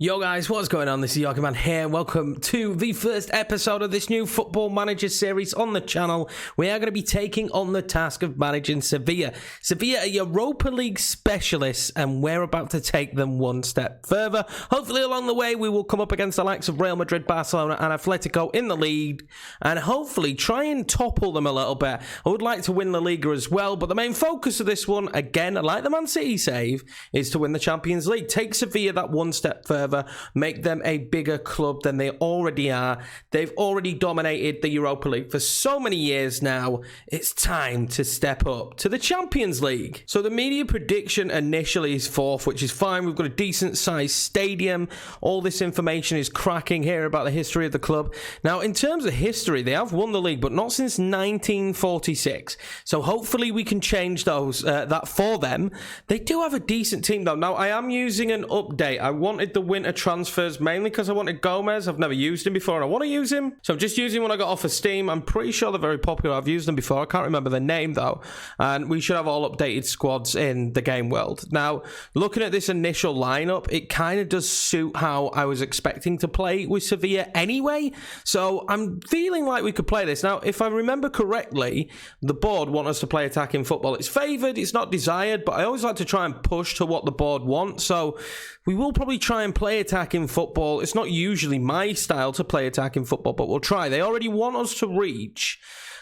Yo guys, what's going on? This is Yorkerman here. Welcome to the first episode of this new Football Manager series on the channel. We are going to be taking on the task of managing Sevilla. Sevilla are Europa League specialists, and we're about to take them one step further. Hopefully along the way we will come up against the likes of Real Madrid, Barcelona and Atletico in the league, and hopefully try and topple them a little bit. I would like to win La Liga as well, but the main focus of this one, again, like the Man City save, is to win the Champions League. Take Sevilla that one step further. Make them a bigger club than they already are. They've already dominated the Europa League for so many years now. It's time to step up to the Champions League. So the media prediction initially is fourth, which is fine. We've got a decent sized stadium. All this information is cracking here about the history of the club. Now, in terms of history, they have won the league, but not since 1946. So hopefully we can change that for them. They do have a decent team though. Now, I am using an update. I wanted the winter transfers mainly because I wanted Gomez. I've never used him before and I want to use him, so I'm just using what I got off of Steam. I'm pretty sure they're very popular. I've used them before. I can't remember their name though, and we should have all updated squads in the game world. Now, looking at this initial lineup, it kind of does suit how I was expecting to play with Sevilla anyway, so I'm feeling like we could play this. Now, if I remember correctly, the board want us to play attacking football. It's favoured, it's not desired, but I always like to try and push to what the board wants, so we will probably try and play attacking football. It's not usually my style to play attacking football, but we'll try. They already want us to reach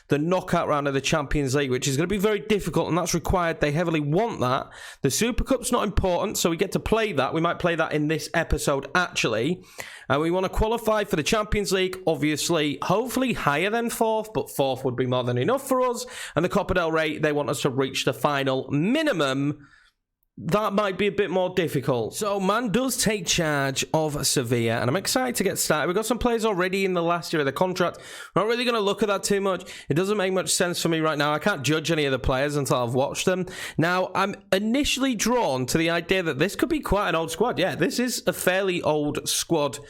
the knockout round of the Champions League, which is going to be very difficult, and that's required. They heavily want that. The Super Cup's not important, so we get to play that. We might play that in this episode, actually. And we want to qualify for the Champions League, obviously, hopefully higher than fourth, but fourth would be more than enough for us. And the Copa del Rey, they want us to reach the final minimum. That might be a bit more difficult. So, man does take charge of Sevilla, and I'm excited to get started. We've got some players already in the last year of the contract. We're not really going to look at that too much. It doesn't make much sense for me right now. I can't judge any of the players until I've watched them. Now, I'm initially drawn to the idea that this could be quite an old squad. Yeah, this is a fairly old squad.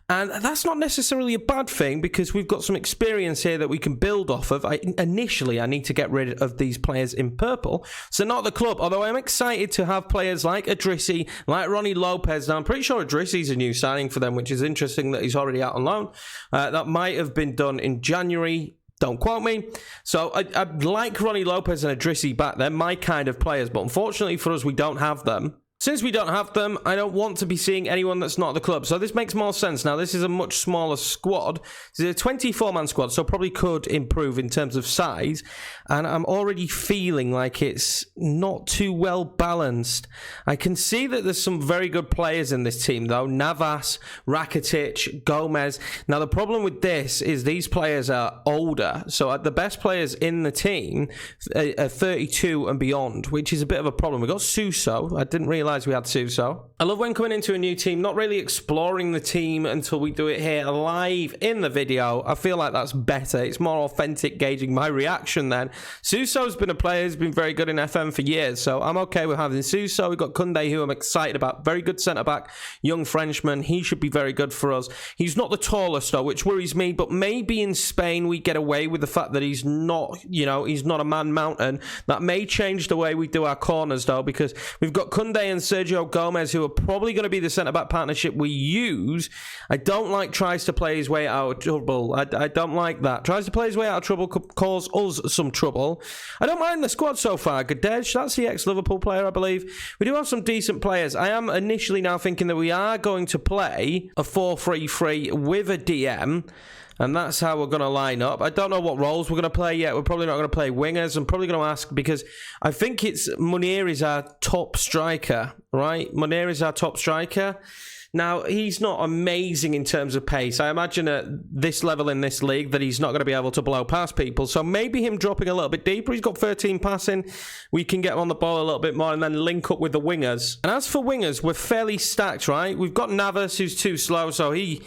And that's not necessarily a bad thing because we've got some experience here that we can build off of. Initially, I need to get rid of these players in purple. So not the club, although I'm excited to have players like Idrissi, like Ronnie Lopez. Now, I'm pretty sure Idrissi's a new signing for them, which is interesting that he's already out on loan. That might have been done in January. Don't quote me. So I'd like Ronnie Lopez and Idrissi back. They're my kind of players, but unfortunately for us, we don't have them. Since we don't have them, I don't want to be seeing anyone that's not the club. So this makes more sense. Now, this is a much smaller squad. This is a 24-man squad, so probably could improve in terms of size. And I'm already feeling like it's not too well balanced. I can see that there's some very good players in this team, though. Navas, Rakitic, Gomez. Now, the problem with this is these players are older. So the best players in the team are 32 and beyond, which is a bit of a problem. We've got Suso. I didn't realize we had Suso. I love when coming into a new team, not really exploring the team until we do it here live in the video. I feel like that's better. It's more authentic, gauging my reaction then. Suso's been a player who's been very good in FM for years, so I'm okay with having Suso. We've got Koundé, who I'm excited about. Very good centre-back, young Frenchman. He should be very good for us. He's not the tallest, though, which worries me, but maybe in Spain we get away with the fact that he's not, he's not a man mountain. That may change the way we do our corners, though, because we've got Koundé and Sergio Gomez, who are probably going to be the centre-back partnership we use. I don't like tries to play his way out of trouble. I don't like that. Tries to play his way out of trouble could cause us some trouble. I don't mind the squad so far. Gadej, that's the ex-Liverpool player, I believe. We do have some decent players. I am initially now thinking that we are going to play a 4-3-3 with a DM. And that's how we're going to line up. I don't know what roles we're going to play yet. We're probably not going to play wingers. I'm probably going to ask because I think it's Munir is our top striker, right? Munir is our top striker. Now, he's not amazing in terms of pace. I imagine at this level in this league that he's not going to be able to blow past people. So maybe him dropping a little bit deeper. He's got 13 passing. We can get him on the ball a little bit more and then link up with the wingers. And as for wingers, we're fairly stacked, right? We've got Navas, who's too slow, so he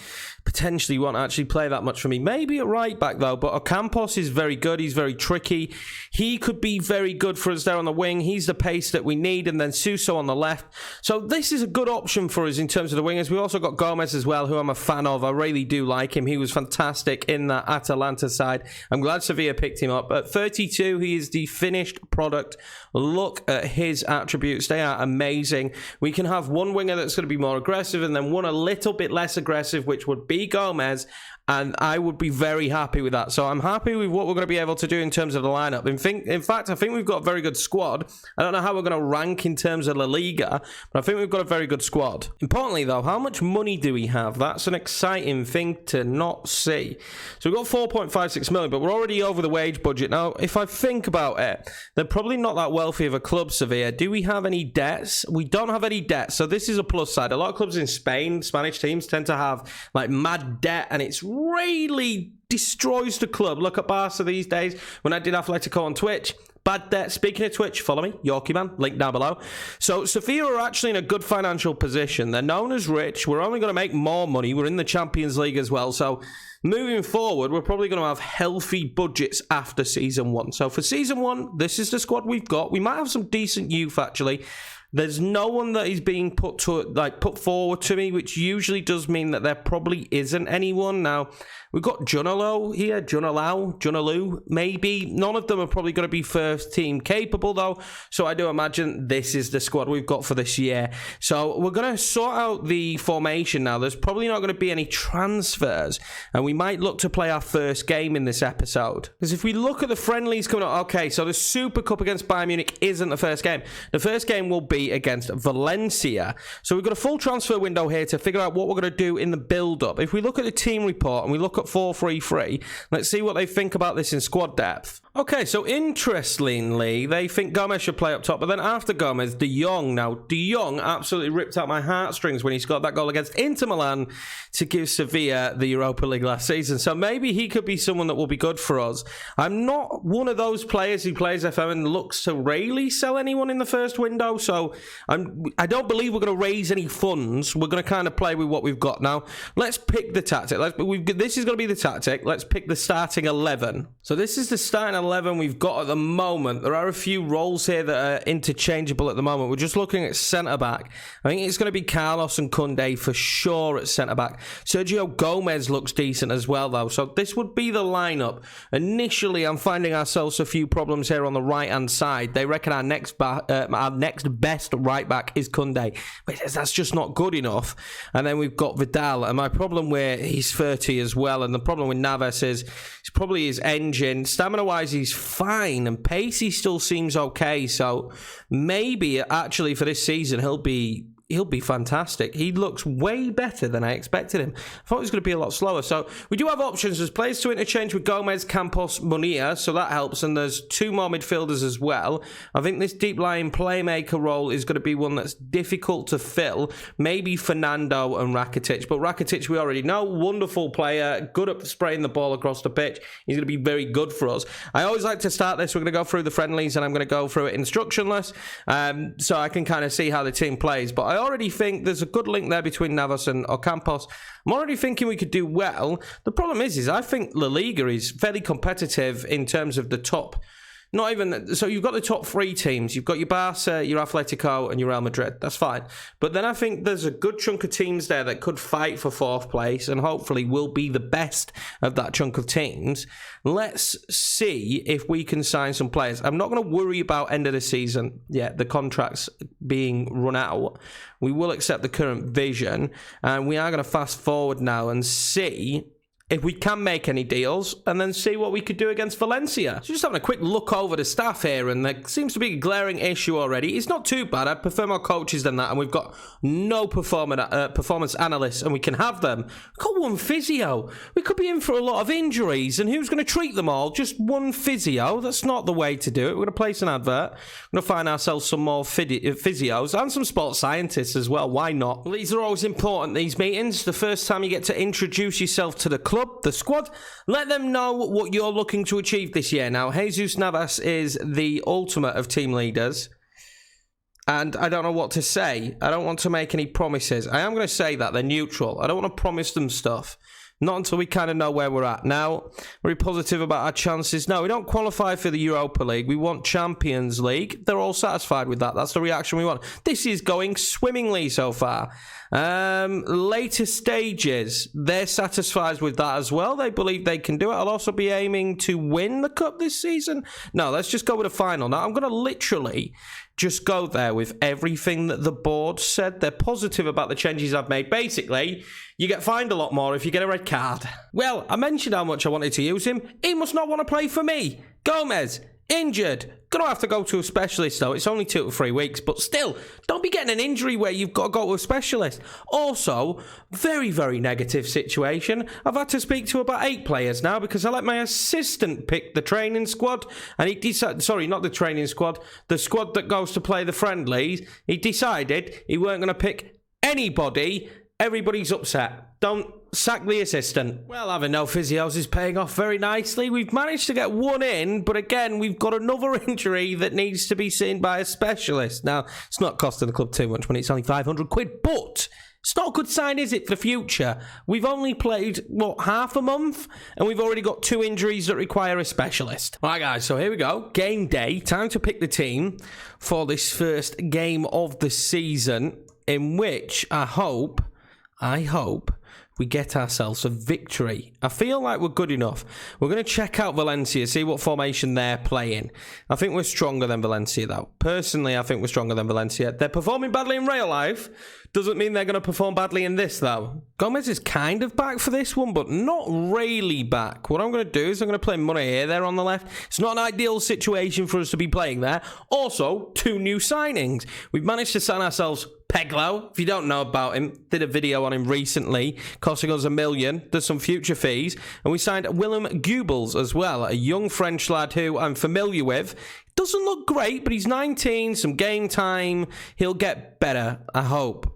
potentially won't actually play that much for me. Maybe at right back though, but Ocampos is very good. He's very tricky. He could be very good for us there on the wing. He's the pace that we need, and then Suso on the left. So this is a good option for us in terms of the wingers. We've also got Gomez as well, who I'm a fan of. I really do like him. He was fantastic in that Atalanta side. I'm glad Sevilla picked him up. At 32, he is the finished product. Look at his attributes. They are amazing. We can have one winger that's going to be more aggressive and then one a little bit less aggressive, which would be Gomez, and I would be very happy with that. So I'm happy with what we're going to be able to do in terms of the lineup. In fact, I think we've got a very good squad. I don't know how we're going to rank in terms of La Liga, but I think we've got a very good squad. Importantly, though, how much money do we have? That's an exciting thing to not see. So we've got 4.56 million, but we're already over the wage budget. Now, if I think about it, they're probably not that wealthy of a club, Sevilla. Do we have any debts? We don't have any debts, so this is a plus side. A lot of clubs in Spain, Spanish teams, tend to have like mad debt, and it's really destroys the club. Look at Barca these days. When I did Atletico on Twitch, bad debt. Speaking of Twitch, follow me, Yorkie Man, link down below. So Sevilla are actually in a good financial position. They're known as rich. We're only going to make more money. We're in the Champions League as well. So moving forward, we're probably going to have healthy budgets after season 1. So for season 1, this is the squad we've got. We might have some decent youth actually. There's no one that is being put forward to me, which usually does mean that there probably isn't anyone. Now, we've got Junalu here, Junalu, maybe. None of them are probably going to be first team capable, though. So I do imagine this is the squad we've got for this year. So we're going to sort out the formation now. There's probably not going to be any transfers, and we might look to play our first game in this episode. Because if we look at the friendlies coming up, okay, so the Super Cup against Bayern Munich isn't the first game. The first game will be against Valencia. So we've got a full transfer window here to figure out what we're going to do in the build-up. If we look at the team report and we look at 4-3-3, let's see what they think about this in squad depth. Okay, so interestingly, they think Gomez should play up top, but then after Gomez, De Jong. Now, De Jong absolutely ripped out my heartstrings when he scored that goal against Inter Milan to give Sevilla the Europa League last season. So maybe he could be someone that will be good for us. I'm not one of those players who plays FM and looks to really sell anyone in the first window, so I don't believe we're going to raise any funds. We're going to kind of play with what we've got now. Let's pick the tactic. This is going to be the tactic. Let's pick the starting 11. So this is the starting 11 we've got at the moment. There are a few roles here that are interchangeable at the moment. We're just looking at centre-back. I think it's going to be Carlos and Koundé for sure at centre-back. Sergio Gomez looks decent as well, though. So this would be the lineup. Initially, I'm finding ourselves a few problems here on the right-hand side. They reckon our next best right-back is Koundé. But that's just not good enough. And then we've got Vidal. And my problem where he's 30 as well. And the problem with Navas is it's probably his engine. Stamina-wise, he's fine, and pacey still seems okay. So maybe actually for this season he'll be fantastic. He looks way better than I expected him. I thought he was going to be a lot slower. So we do have options. There's players to interchange with Gomez, Campos, Munir, so that helps. And there's 2 more midfielders as well. I think this deep lying playmaker role is going to be one that's difficult to fill. Maybe Fernando and Rakitic. But Rakitic we already know. Wonderful player. Good at spraying the ball across the pitch. He's going to be very good for us. I always like to start this. We're going to go through the friendlies and I'm going to go through it instructionless. So I can kind of see how the team plays. But I already think there's a good link there between Navas and Ocampos. I'm already thinking we could do well. The problem is I think La Liga is fairly competitive in terms of the top. Not even, so you've got the top 3 teams. You've got your Barca, your Atletico, and your Real Madrid. That's fine. But then I think there's a good chunk of teams there that could fight for 4th place and hopefully will be the best of that chunk of teams. Let's see if we can sign some players. I'm not going to worry about end of the season yet, the contracts being run out. We will accept the current vision, and we are going to fast forward now and see if we can make any deals, and then see what we could do against Valencia. So just having a quick look over the staff here, and there seems to be a glaring issue already. It's not too bad. I prefer more coaches than that, and we've got no performance analysts, and we can have them. We've got 1 physio. We could be in for a lot of injuries, and who's going to treat them all? Just 1 physio? That's not the way to do it. We're going to place an advert. We're going to find ourselves some more physios, and some sports scientists as well. Why not? Well, these are always important, these meetings. The first time you get to introduce yourself to the club, the squad, let them know what you're looking to achieve this year. Now, Jesus Navas is the ultimate of team leaders. and I don't know what to say. I don't want to make any promises. I am going to say that they're neutral. I don't want to promise them stuff. Not until we kind of know where we're at. Now, very positive about our chances. No, we don't qualify for the Europa League. We want Champions League. They're all satisfied with that. That's the reaction we want. This is going swimmingly so far. Later stages, they're satisfied with that as well. They believe they can do it. I'll also be aiming to win the cup this season. No, let's just go with a final. Now, I'm going to literally just go there with everything that the board said. They're positive about the changes I've made. Basically, you get fined a lot more if you get a red card. Well, I mentioned how much I wanted to use him. He must not want to play for me. Gomez, injured. Gonna have to go to a specialist though. It's only 2 to 3 weeks, but still, don't be getting an injury where you've got to go to a specialist. Also, very, very negative situation. I've had to speak to about 8 players now because I let my assistant pick the training squad, and he decided, sorry, not the training squad, the squad that goes to play the friendlies. He decided he weren't going to pick anybody. Everybody's upset. Don't sack the assistant. Well, having no physios is paying off very nicely. We've managed to get 1 in, but again, we've got another injury that needs to be seen by a specialist. Now, it's not costing the club too much money. It's only 500 quid, but it's not a good sign, is it, for the future? We've only played, what, half a month? And we've already got 2 injuries that require a specialist. All right, guys, so here we go. Game day. Time to pick the team for this first game of the season, in which I hope we get ourselves a victory. I feel like we're good enough. We're going to check out Valencia, see what formation they're playing. I think we're stronger than Valencia, though. Personally, I think we're stronger than Valencia. They're performing badly in real life. Doesn't mean they're going to perform badly in this, though. Gomez is kind of back for this one, but not really back. What I'm going to do is I'm going to play Money here, there on the left. It's not an ideal situation for us to be playing there. Also, 2 new signings. We've managed to sign ourselves Peglo, if you don't know about him, did a video on him recently, costing us $1 million. There's some future fees. And we signed Willem Goebbels as well, a young French lad who I'm familiar with. Doesn't look great, but he's 19, some game time. He'll get better, I hope.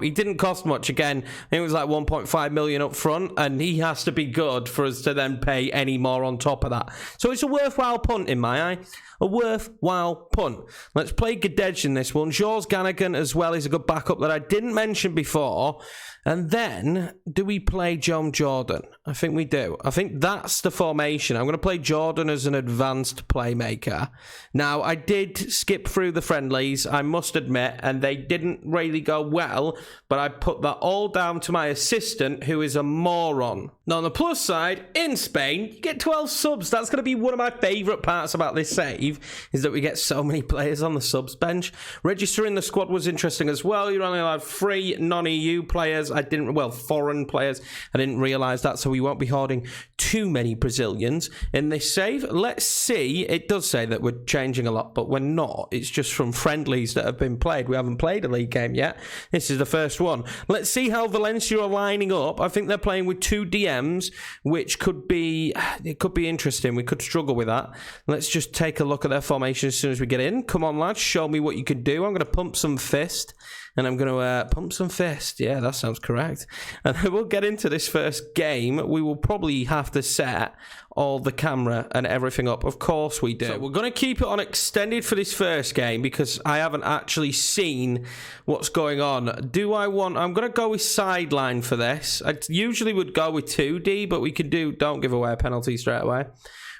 He didn't cost much. Again, I think it was like 1.5 million up front, and he has to be good for us to then pay any more on top of that. So it's a worthwhile punt in my eye. A worthwhile punt. Let's play Gadej in this one. George Gannigan as well is a good backup that I didn't mention before. And then, do we play John Jordan? I think we do. I think that's the formation. I'm going to play Jordan as an advanced playmaker. Now, I did skip through the friendlies, I must admit, and they didn't really go well, but I put that all down to my assistant, who is a moron. Now, on the plus side, in Spain, you get 12 subs. That's going to be one of my favourite parts about this save, is that we get so many players on the subs bench. Registering the squad was interesting as well. You're only allowed 3 non-EU players. Foreign players. I didn't realise that, so we won't be holding too many Brazilians in this save. Let's see. It does say that we're changing a lot, but we're not. It's just from friendlies that have been played. We haven't played a league game yet. This is the first one. Let's see how Valencia are lining up. I think they're playing with 2 DMs, which could be interesting. We could struggle with that. Let's just take a look at their formation as soon as we get in. Come on, lads. Show me what you can do. I'm going to pump some fist. And I'm going to pump some fist. Yeah, that sounds correct. And then we'll get into this first game. We will probably have to set all the camera and everything up. Of course we do. So we're going to keep it on extended for this first game because I haven't actually seen what's going on. I'm going to go with sideline for this. I usually would go with 2D, but we can don't give away a penalty straight away.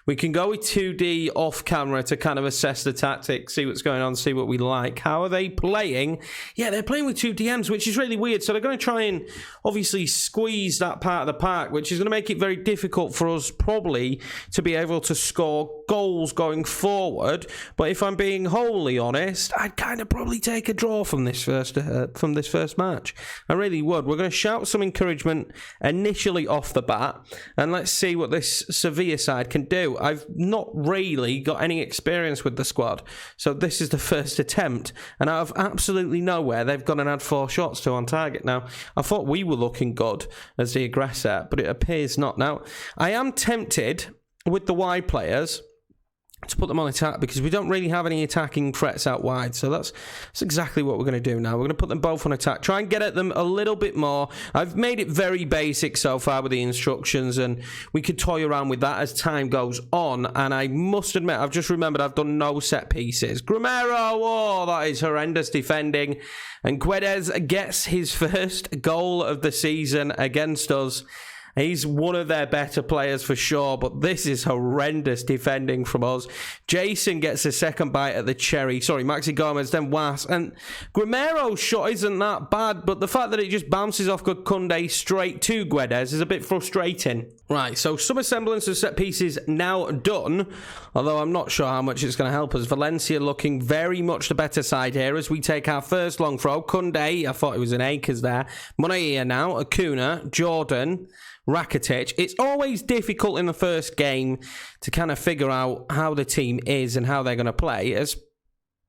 We can go with 2D off camera to kind of assess the tactics, see what's going on, see what we like. How are they playing? Yeah, they're playing with 2 DMs, which is really weird. So they're going to try and obviously squeeze that part of the park, which is going to make it very difficult for us probably to be able to score goals going forward. But if I'm being wholly honest, I'd kind of probably take a draw from this first match. I really would. We're going to shout some encouragement initially off the bat, and let's see what this Sevilla side can do. I've not really got any experience with the squad, so this is the first attempt, and out of absolutely nowhere, they've gone and had 4 shots to on target. Now, I thought we were looking good as the aggressor, but it appears not. Now, I am tempted with the wide players to put them on attack because we don't really have any attacking threats out wide. So that's exactly what we're going to do now. We're going to put them both on attack. Try and get at them a little bit more. I've made it very basic so far with the instructions, and we could toy around with that as time goes on. And I must admit, I've just remembered I've done no set pieces. Gramero, oh, that is horrendous defending. And Guedes gets his first goal of the season against us. He's one of their better players for sure, but this is horrendous defending from us. Jason gets a second bite at the cherry. Sorry, Maxi Gomez, then Was. And Gramero's shot isn't that bad, but the fact that it just bounces off Kunde straight to Guedes is a bit frustrating. Right, so some semblance of set pieces now done, although I'm not sure how much it's going to help us. Valencia looking very much the better side here as we take our first long throw. Kunde, I thought it was an Acres there. Monaia now, Acuna, Jordan, Rakitic. It's always difficult in the first game to kind of figure out how the team is and how they're going to play.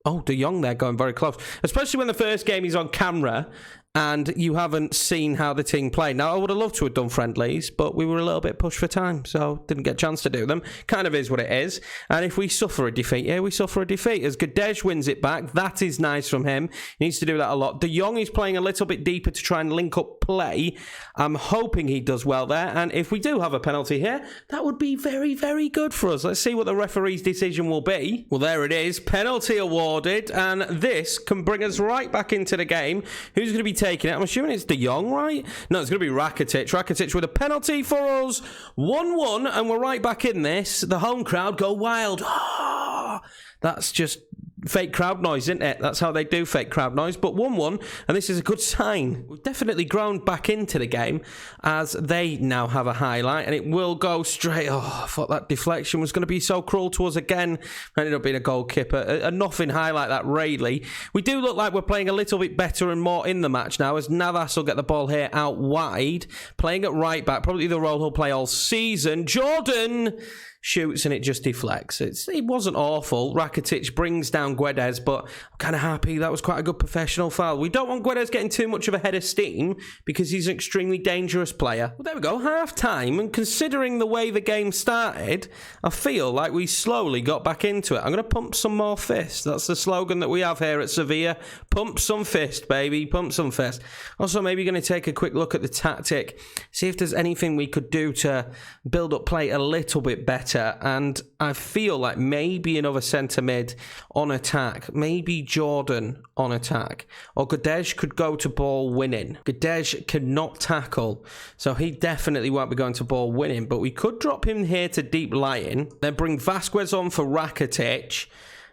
Oh, De Jong there going very close. Especially when the first game is on camera and you haven't seen how the team play. Now, I would have loved to have done friendlies, but we were a little bit pushed for time, so didn't get a chance to do them. Kind of is what it is. And if we suffer a defeat, yeah, we suffer a defeat. As Guedes wins it back, that is nice from him. He needs to do that a lot. De Jong is playing a little bit deeper to try and link up play. I'm hoping he does well there. And if we do have a penalty here, that would be very, very good for us. Let's see what the referee's decision will be. Well, there it is. Penalty awarded. And this can bring us right back into the game. Who's going to be taking it? I'm assuming it's De Jong, right? No, it's going to be Rakitic. Rakitic with a penalty for us. 1-1, and we're right back in this. The home crowd go wild. Oh, that's just fake crowd noise, isn't it? That's how they do fake crowd noise. But 1-1, and this is a good sign. We've definitely grown back into the game as they now have a highlight, and it will go straight. Oh, I thought that deflection was going to be so cruel to us again. Ended up being a goalkeeper. A nothing highlight that, really. We do look like we're playing a little bit better and more in the match now as Navas will get the ball here out wide. Playing at right back, probably the role he'll play all season. Jordan shoots and it just deflects. It wasn't awful. Rakitic brings down Guedes, but I'm kind of happy. That was quite a good professional foul. We don't want Guedes getting too much of a head of steam because he's an extremely dangerous player. Well, there we go. Half time, and considering the way the game started, I feel like we slowly got back into it. I'm going to pump some more fist. That's the slogan that we have here at Sevilla. Pump some fist, baby. Pump some fist. Also, maybe going to take a quick look at the tactic, see if there's anything we could do to build up play a little bit better. And I feel like maybe another centre mid on attack, maybe Jordan on attack, or Guedes could go to ball winning. Guedes cannot tackle, so he definitely won't be going to ball winning, but we could drop him here to deep lying, then bring Vasquez on for Rakitic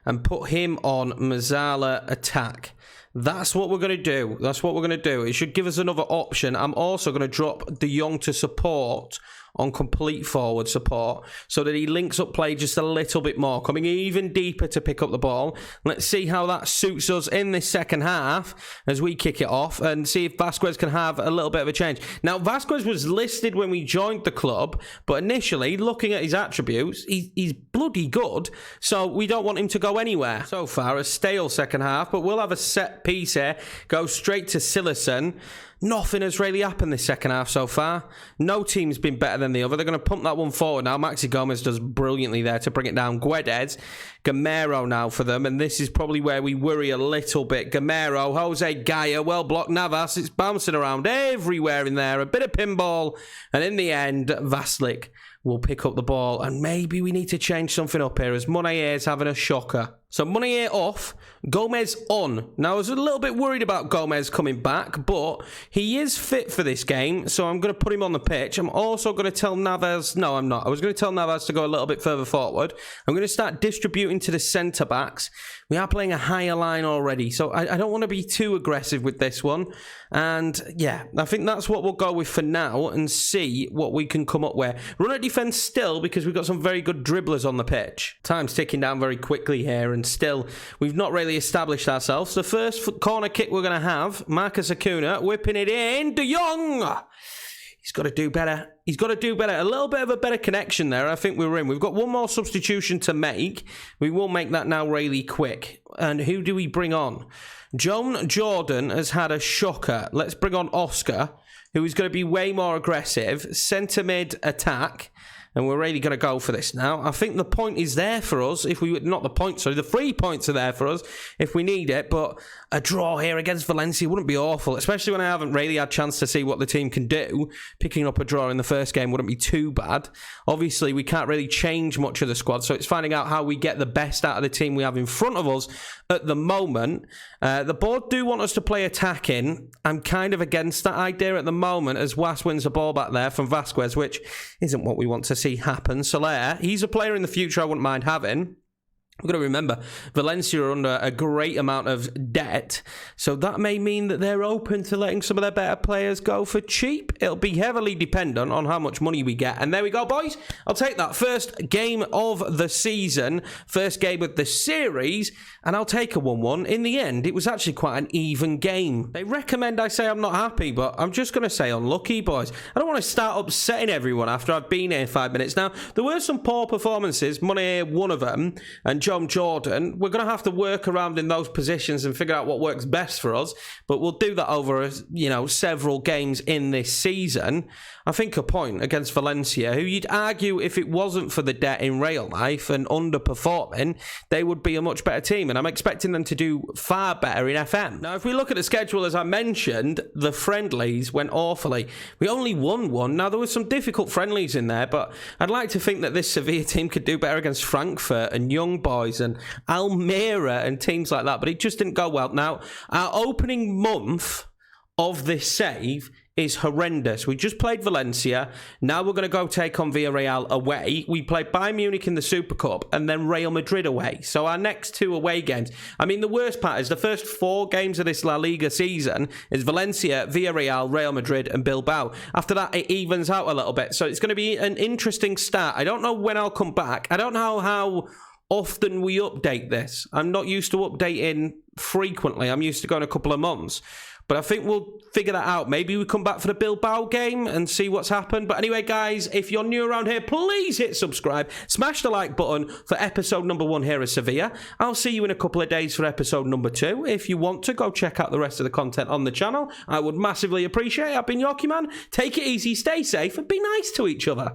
and put him on Mazzala attack. That's what we're going to do. That's what we're going to do. It should give us another option. I'm also going to drop De Jong to support on complete forward support so that he links up play just a little bit more, coming even deeper to pick up the ball. Let's see how that suits us in this second half as we kick it off and see if Vasquez can have a little bit of a change. Now, Vasquez was listed when we joined the club, but initially, looking at his attributes, he's bloody good, so we don't want him to go anywhere. So far, a stale second half, but we'll have a set piece here. Go straight to Silerson. Nothing has really happened this second half so far. No team's been better than the other. They're going to pump that one forward now. Maxi Gomez does brilliantly there to bring it down. Guedes, Gamero now for them, and this is probably where we worry a little bit. Gamero, Jose Gaia, well blocked. Navas, it's bouncing around everywhere in there. A bit of pinball, and in the end, Vaslik will pick up the ball, and maybe we need to change something up here as Monaia is having a shocker. So Monaia off, Gomez on. Now, I was a little bit worried about Gomez coming back, but he is fit for this game, so I'm going to put him on the pitch. I'm also going to tell Navas... No, I'm not. I was going to tell Navas to go a little bit further forward. I'm going to start distributing to the centre-backs. We are playing a higher line already, so I don't want to be too aggressive with this one. And, yeah, I think that's what we'll go with for now and see what we can come up with. Run at defence still because we've got some very good dribblers on the pitch. Time's ticking down very quickly here, and still, we've not really established ourselves. The first corner kick we're going to have, Marcus Acuna whipping it in. De Jong! He's got to do better. He's got to do better. A little bit of a better connection there. I think we're in. We've got one more substitution to make. We will make that now really quick. And who do we bring on? Jordan has had a shocker. Let's bring on Oscar, who is going to be way more aggressive, centre mid attack. And we're really going to go for this now. I think the point is there for us. If we not the point, sorry, the 3 points are there for us if we need it. But a draw here against Valencia wouldn't be awful, especially when I haven't really had a chance to see what the team can do. Picking up a draw in the first game wouldn't be too bad. Obviously, we can't really change much of the squad, so it's finding out how we get the best out of the team we have in front of us at the moment. The board do want us to play attacking. I'm kind of against that idea at the moment as Was wins the ball back there from Vasquez, which isn't what we want to see happen. Soler, he's a player in the future I wouldn't mind having. We've got to remember, Valencia are under a great amount of debt, so that may mean that they're open to letting some of their better players go for cheap. It'll be heavily dependent on how much money we get. And there we go, boys. I'll take that. First game of the season, first game of the series, and I'll take a 1-1. In the end, it was actually quite an even game. They recommend I say I'm not happy, but I'm just going to say unlucky, boys. I don't want to start upsetting everyone after I've been here 5 minutes. Now, there were some poor performances. Money, one of them, and John Jordan. We're going to have to work around in those positions and figure out what works best for us, but we'll do that over, several games in this season. I think a point against Valencia, who you'd argue if it wasn't for the debt in real life and underperforming, they would be a much better team, and I'm expecting them to do far better in FM. Now, if we look at the schedule, as I mentioned, the friendlies went awfully. We only won one. Now, there were some difficult friendlies in there, but I'd like to think that this Sevilla team could do better against Frankfurt and Young Boys and Almira and teams like that, but it just didn't go well. Now, our opening month of this save is horrendous. We just played Valencia. Now we're going to go take on Villarreal away. We play Bayern Munich in the Super Cup and then Real Madrid away. So our next 2 away games. I mean, the worst part is the first 4 games of this La Liga season is Valencia, Villarreal, Real Madrid and Bilbao. After that, it evens out a little bit. So it's going to be an interesting start. I don't know when I'll come back. I don't know how often we update this. I'm not used to updating frequently. I'm used to going a couple of months. But I think we'll figure that out. Maybe we come back for the Bilbao game and see what's happened. But anyway, guys, if you're new around here, please hit subscribe. Smash the like button for episode number 1 here at Sevilla. I'll see you in a couple of days for episode number 2. If you want to, go check out the rest of the content on the channel. I would massively appreciate it. I've been Yorkie Man. Take it easy, stay safe, and be nice to each other.